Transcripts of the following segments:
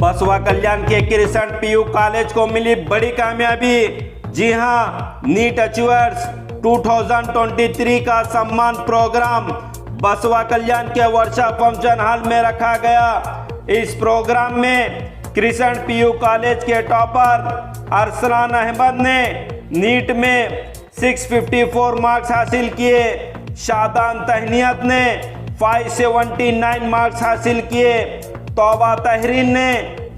बसवा कल्याण के crescent PU college को मिली बड़ी कामयाबी। जी हां, नीट अचीवर्स 2023 का सम्मान प्रोग्राम बसवा कल्याण के वर्षा फंक्शन हॉल में रखा गया। इस प्रोग्राम में क्रिसेंट पीयू कॉलेज के टॉपर अरसलान अहमद ने नीट में 654 मार्क्स हासिल किए। शादान तहनियत ने 579 मार्क्स हासिल किए। तौबा तहरीन ने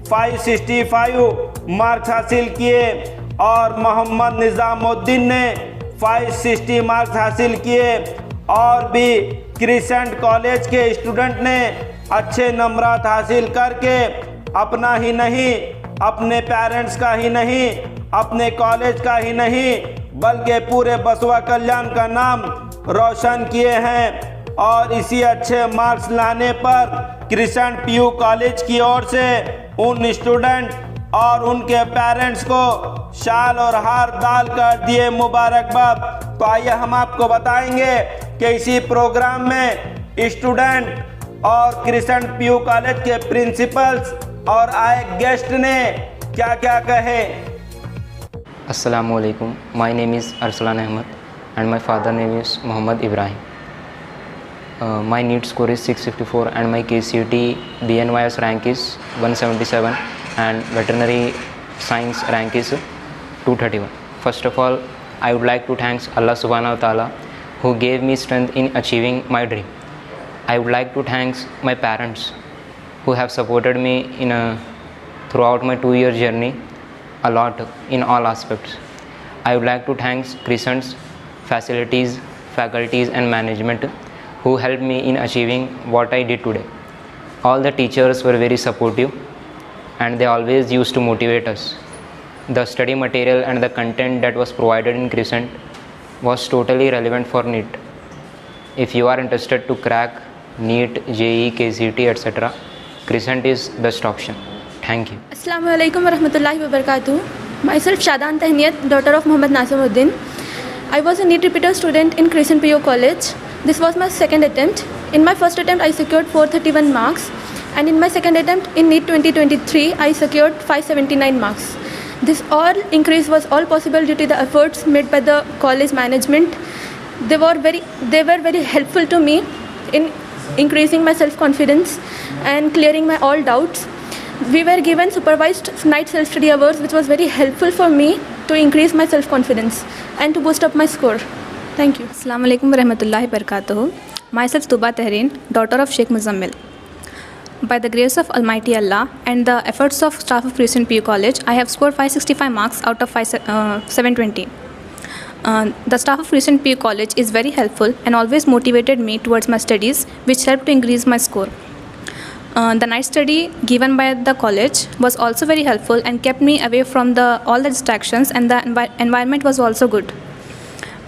565 मार्क्स हासिल किए और मोहम्मद निज़ामुद्दीन ने 560 मार्क्स हासिल किए। और भी क्रिसेंट कॉलेज के स्टूडेंट ने अच्छे नंबरात हासिल करके अपना ही नहीं, अपने पेरेंट्स का ही नहीं, अपने कॉलेज का ही नहीं, बल्कि पूरे बसवा कल्याण का नाम रोशन किए हैं। और इसी अच्छे मार्क्स लाने पर क्रिसेंट पीयू कॉलेज की ओर से उन स्टूडेंट और उनके पेरेंट्स को शाल और हार डाल कर दिए मुबारकबाद। तो आइए हम आपको बताएंगे कि इसी प्रोग्राम में स्टूडेंट और क्रिसेंट पीयू कॉलेज के प्रिंसिपल्स और आए गेस्ट ने क्या क्या कहे। Assalamualaikum. My name is Arslan Ahmed and my father name is Muhammad Ibrahim. My NEET score is 654 and my KCET BNYS rank is 177 and veterinary science rank is 231. First of all, I would like to thank Allah Subhanahu wa Ta'ala who gave me strength in achieving my dream. I would like to thank my parents who have supported me throughout my 2-year journey a lot in all aspects. I would like to thank Crescent's facilities, faculties and management who helped me in achieving what I did today. All the teachers were very supportive and they always used to motivate us. The study material and the content that was provided in Crescent was totally relevant for NEET. If you are interested to crack NEET, JEE, KCET, etc., Crescent is best option. Thank you. Assalamu alaikum wa rahmatullahi wa barakatuh. Myself Shadan Tahniyat, daughter of Muhammad Nasimuddin. I was a NEET repeater student in Crescent PU College. This was my second attempt. In my first attempt, I secured 431 marks, and in my second attempt in NEET 2023, I secured 579 marks. This all increase was all possible due to the efforts made by the college management. They were very helpful to me in increasing my self-confidence and clearing my all doubts. We were given supervised night self-study hours, which was very helpful for me to increase my self-confidence and to boost up my score. Thank you. Assalamu alaikum wa rahmatullahi wa barakatuh. Myself Tuba Tehrin, daughter of Sheikh Muzammil. By the grace of Almighty Allah and the efforts of staff of Crescent PU College, I have scored 565 marks out of 720. The staff of Crescent PU College is very helpful and always motivated me towards my studies, which helped to increase my score. The night study given by the college was also very helpful and kept me away from all the distractions, and the environment was also good.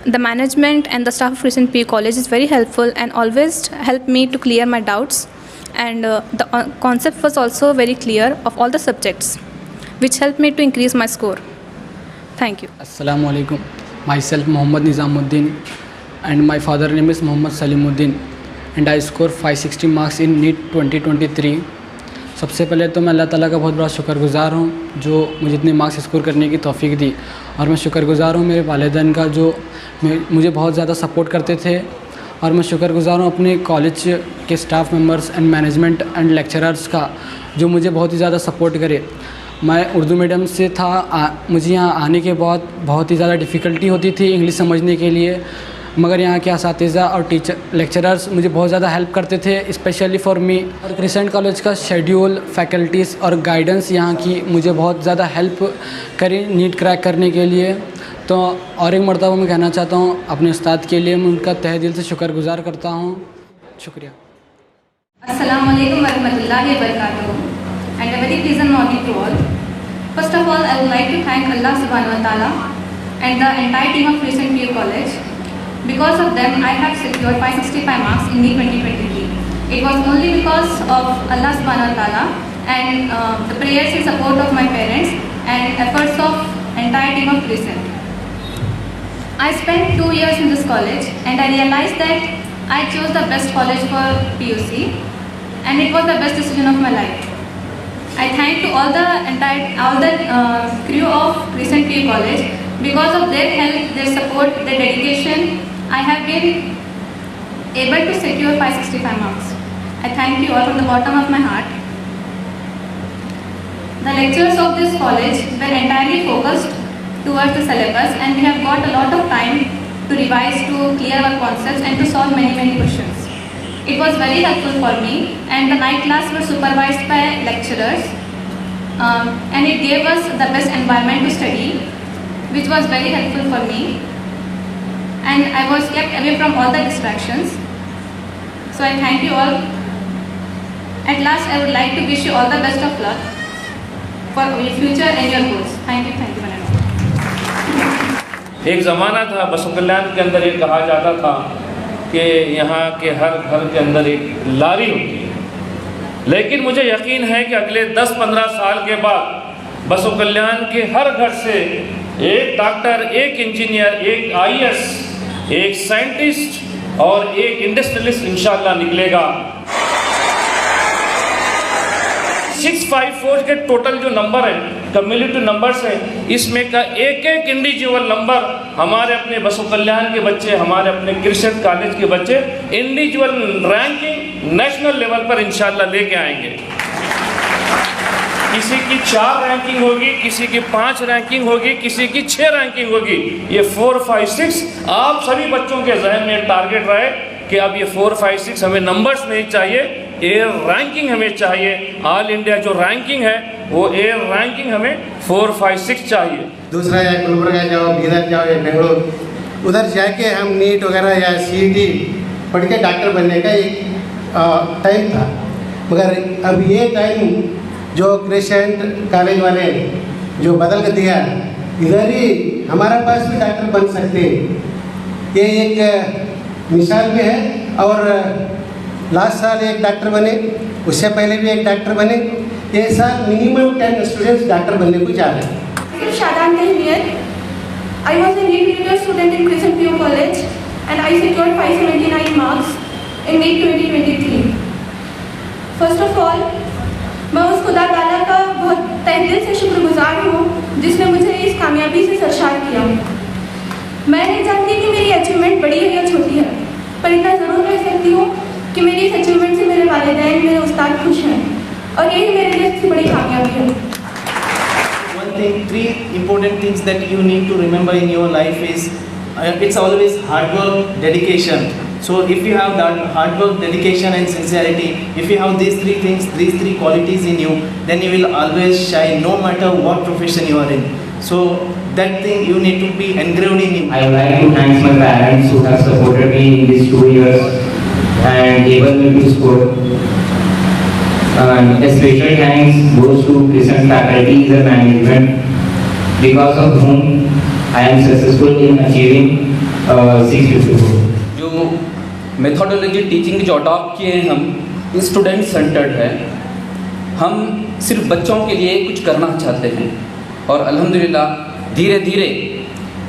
The management and the staff of Crescent PU College is very helpful and always helped me to clear my doubts, and the concept was also very clear of all the subjects, which helped me to increase my score. Thank you. Assalamu alaikum. Myself Muhammad Nizamuddin and my father name is Muhammad Salimuddin and I scored 560 marks in NEET 2023. सबसे पहले तो मैं अल्लाह ताला का बहुत बड़ा शुक्रगुज़ार हूँ जो मुझे इतने मार्क्स स्कोर करने की तौफीक दी, और मैं शुक्रगुज़ार हूँ मेरे वालिदैन का जो मुझे बहुत ज़्यादा सपोर्ट करते थे, और मैं शुक्रगुज़ार हूँ अपने कॉलेज के staff members and management and lecturers का जो मुझे बहुत ही ज़्यादा सपोर्ट करे। मैं उर्दू मीडियम से था, मुझे यहाँ आने के बाद बहुत ही ज़्यादा डिफ़िकल्टी होती थी इंग्लिश समझने के लिए, मगर यहाँ के असातिज़ा और लेक्चरर्स मुझे बहुत ज़्यादा हेल्प करते थे, स्पेशली फॉर मी। और क्रिसेंट कॉलेज का शेड्यूल, फैकल्टीज़ और गाइडेंस यहाँ की मुझे बहुत ज़्यादा हेल्प करी नीट क्रैक करने के लिए। तो और एक मरतबा मैं कहना चाहता हूँ अपने उस्ताद के लिए, मैं उनका तहे दिल से शुक्रगुज़ार करता हूँ। शुक्रिया। Assalamu alaikum wa rahmatullahi wa barakatuh, and a very pleasant morning to all. First of all, I would like to thank Allah Subhanahu wa Ta'ala and the entire team of Crescent PU College. Because of them, I have secured 565 marks in NEET 2023. It was only because of Allah Subhanahu wa Ta'ala and the prayers and support of my parents and efforts of entire team of Crescent. I spent 2 years in this college and I realized that I chose the best college for PUC, and it was the best decision of my life. I thank to all the crew of Crescent PU College. Because of their help, their support, their dedication, I have been able to secure 565 marks. I thank you all from the bottom of my heart. The lecturers of this college were entirely focused towards the syllabus, and we have got a lot of time to revise, to clear our concepts and to solve many questions. It was very helpful for me, and the night class were supervised by lecturers, and it gave us the best environment to study, which was very helpful for me, and I was kept away from all the distractions. So I thank you all. At last, I would like to wish you all the best of luck for your future and your goals. Thank you very much. एक ज़माना था बसों कल्याण के अंदर ये कहा जाता था कि यहाँ के हर घर के अंदर एक लारी होती है, लेकिन मुझे यकीन है कि अगले 10-15 साल के बाद बसों कल्याण के हर घर से एक डॉक्टर, एक इंजीनियर, एक IAS, एक साइंटिस्ट और एक इंडस्ट्रियलिस्ट इंशाअल्लाह निकलेगा। 654 के टोटल जो नंबर है, कम्युनिटी नंबर्स हैं, इसमें का एक इंडिविजुअल नंबर हमारे अपने बसों कल्याण के बच्चे, हमारे अपने क्रिस्चियन कॉलेज के बच्चे इंडिविजुअल रैंकिंग नेशनल लेवल पर इंशाअल्लाह लेके आएंगे। किसी की 4 रैंकिंग होगी, किसी की 5 रैंकिंग होगी, किसी की 6 रैंकिंग होगी। ये 4, 5, 6 आप सभी बच्चों के जहन में टारगेट रहे कि अब ये 4, 5, 6 हमें नंबर्स नहीं चाहिए, एयर रैंकिंग हमें चाहिए। ऑल इंडिया जो रैंकिंग है वो एयर रैंकिंग हमें 4, 5, 6 चाहिए। दूसरा या गुलबर्गा जाओ, बीदर जाओ या बेंगलोर, उधर जाके हम नीट वगैरह या CET पढ़ के डॉक्टर बनने का एक टाइम था, मगर अब ये टाइम जो क्रिस्चियन कॉलेज वाले जो बदल के दिया, इधर ही हमारा पास भी डॉक्टर बन सकते हैं। ये एक मिसाल भी है। और लास्ट साल एक डॉक्टर बने, उससे पहले भी एक डॉक्टर बने। ये साल मिनिमम 10 स्टूडेंट्स डॉक्टर बनने को जा रहे हैं। Shadan Tehniat. I was a NEET previous student in Crescent PU College, and I secured 579 marks in NEET 2023. First of all, मैं उस खुदा ताला का बहुत तहे दिल से शुक्रगुजार हूँ जिसने मुझे इस कामयाबी से सरशार किया। मैं नहीं जानती कि मेरी अचीवमेंट बड़ी है या छोटी है, पर इतना ज़रूर कह सकती हूँ कि मेरी इस अचीवमेंट से मेरे वालिदैन, मेरे उस्ताद खुश हैं, और यही मेरे लिए सबसे बड़ी कामयाबी है। Three important things that you need to remember in your life is it's always hard work, dedication. So if you have that hard work, dedication and sincerity, if you have these 3 things, these 3 qualities in you, then you will always shine no matter what profession you are in. So that thing you need to be engraved in you. I would like to thank my parents who have supported me in these 2 years and able me to score. And a special thanks goes to Crescent faculties and management, because of whom I am successful in achieving 654. जो methodology teaching जो adopt किए हैं हम, student centred है। हम सिर्फ बच्चों के लिए कुछ करना चाहते हैं, और अल्हम्दुलिल्लाह धीरे धीरे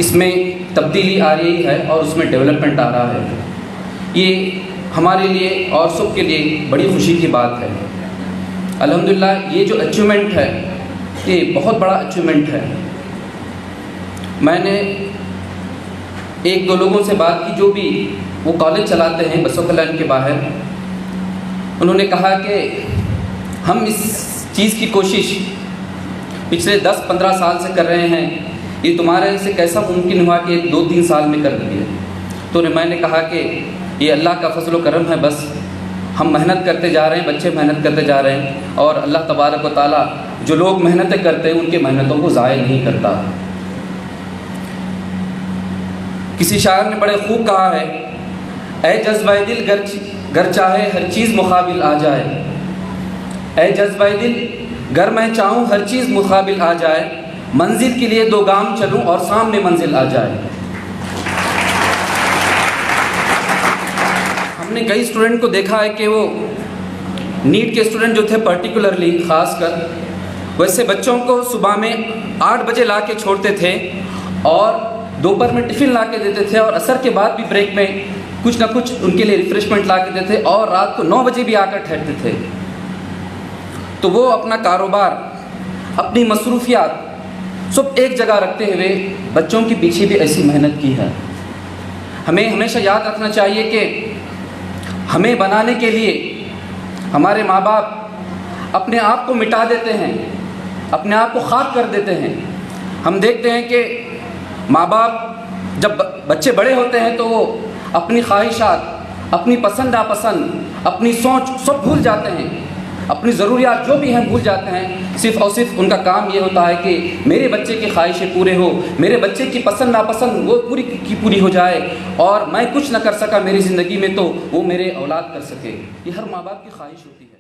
इसमें तब्दीली आ रही है और उसमें डेवलपमेंट आ रहा है। ये हमारे लिए और सबके लिए बड़ी खुशी की बात है। अल्हम्दुलिल्लाह ये जो अचीवमेंट है ये बहुत बड़ा अचीवमेंट है। मैंने 1-2 लोगों से बात की जो भी वो कॉलेज चलाते हैं बसों कल्याण के बाहर। उन्होंने कहा कि हम इस चीज़ की कोशिश पिछले 10-15 साल से कर रहे हैं, ये तुम्हारे से कैसा मुमकिन हुआ कि 2-3 साल में कर दिए। तो मैंने कहा कि ये अल्लाह का फजल व करम है, बस हम मेहनत करते जा रहे हैं, बच्चे मेहनत करते जा रहे हैं, और अल्लाह तबारक व ताला जो लोग मेहनतें करते हैं उनके मेहनतों को ज़ाय नहीं करता। किसी शायर ने बड़े खूब कहा है, ऐ जज्बाए दिल गर चाहे हर चीज़ मुकाबिल आ जाए, ऐ जज्बाए दिल गर मैं चाहूँ हर चीज़ मुकाबिल आ जाए, मंजिल के लिए 2 गाम चलूँ और सामने मंजिल आ जाए। हमने कई स्टूडेंट को देखा है कि वो नीट के स्टूडेंट जो थे पर्टिकुलरली ख़ासकर, वैसे बच्चों को सुबह में 8 बजे ला के छोड़ते थे और दोपहर में टिफ़िन ला के देते थे, और असर के बाद भी ब्रेक में कुछ ना कुछ उनके लिए रिफ़्रेशमेंट ला के देते थे, और रात को 9 बजे भी आकर ठहरते थे। तो वो अपना कारोबार, अपनी मसरूफियात सब एक जगह रखते हुए बच्चों के पीछे भी ऐसी मेहनत की है। हमें हमेशा याद रखना चाहिए कि हमें बनाने के लिए हमारे माँ बाप अपने आप को मिटा देते हैं, अपने आप को खाक कर देते हैं। हम देखते हैं कि माँ बाप जब बच्चे बड़े होते हैं तो वो अपनी ख्वाहिशात, अपनी पसंद नापसंद, अपनी सोच सब भूल जाते हैं, अपनी ज़रूरियात जो भी हैं भूल जाते हैं। सिर्फ़ और सिर्फ उनका काम ये होता है कि मेरे बच्चे की ख्वाहिशें पूरे हो, मेरे बच्चे की पसंद नापसंद वो पूरी की पूरी हो जाए, और मैं कुछ न कर सका मेरी ज़िंदगी में तो वो मेरे औलाद कर सके। ये हर माँ बाप की ख्वाहिश होती है।